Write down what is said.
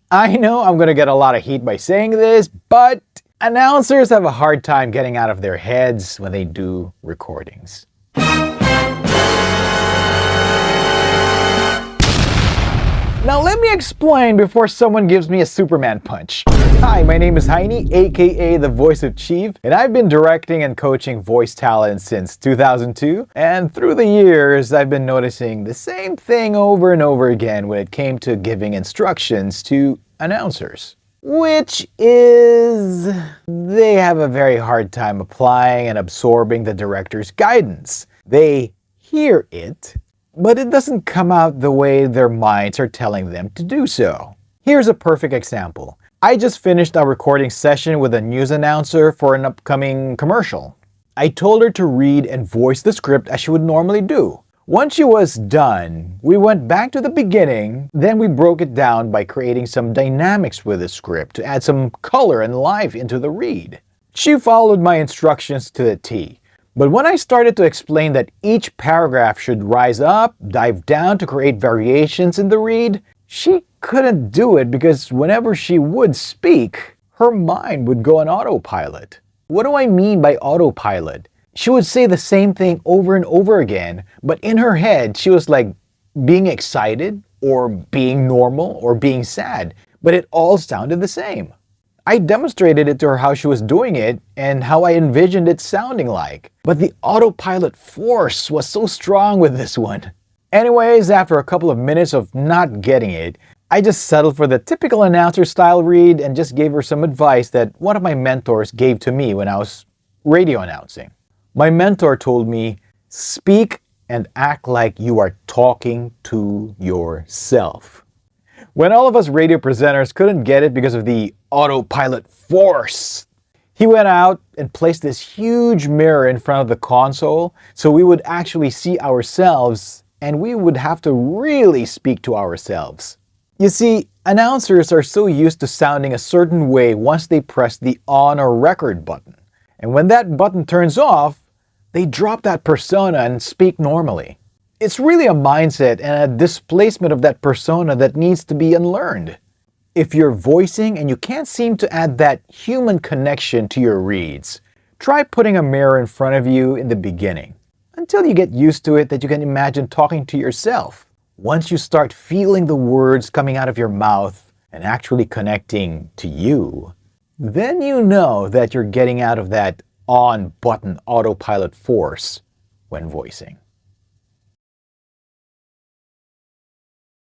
I know I'm gonna get a lot of heat by saying this, but announcers have a hard time getting out of their heads when they do recordings. Now let me explain before someone gives me a Superman punch. Hi, my name is Heini, aka the Voice of Chief, and I've been directing and coaching voice talent since 2002. And through the years, I've been noticing the same thing over and over again when it came to giving instructions to announcers. Which is, they have a very hard time applying and absorbing the director's guidance. They hear it, but it doesn't come out the way their minds are telling them to do so. Here's a perfect example. I just finished a recording session with a news announcer for an upcoming commercial. I told her to read and voice the script as she would normally do. Once she was done, we went back to the beginning, then we broke it down by creating some dynamics with the script to add some color and life into the read. She followed my instructions to the T. But when I started to explain that each paragraph should rise up, dive down to create variations in the read, she couldn't do it because whenever she would speak, her mind would go on autopilot. What do I mean by autopilot? She would say the same thing over and over again, but in her head, she was like being excited or being normal or being sad, but it all sounded the same. I demonstrated it to her how she was doing it and how I envisioned it sounding like. But the autopilot force was so strong with this one. Anyways, after a couple of minutes of not getting it, I just settled for the typical announcer style read and just gave her some advice that one of my mentors gave to me when I was radio announcing. My mentor told me, speak and act like you are talking to yourself. When all of us radio presenters couldn't get it because of the autopilot force, he went out and placed this huge mirror in front of the console so we would actually see ourselves and we would have to really speak to ourselves. You see, announcers are so used to sounding a certain way once they press the on or record button. And when that button turns off, they drop that persona and speak normally. It's really a mindset and a displacement of that persona that needs to be unlearned. If you're voicing and you can't seem to add that human connection to your reads, try putting a mirror in front of you in the beginning, until you get used to it that you can imagine talking to yourself. Once you start feeling the words coming out of your mouth and actually connecting to you, then you know that you're getting out of that on button autopilot force when voicing.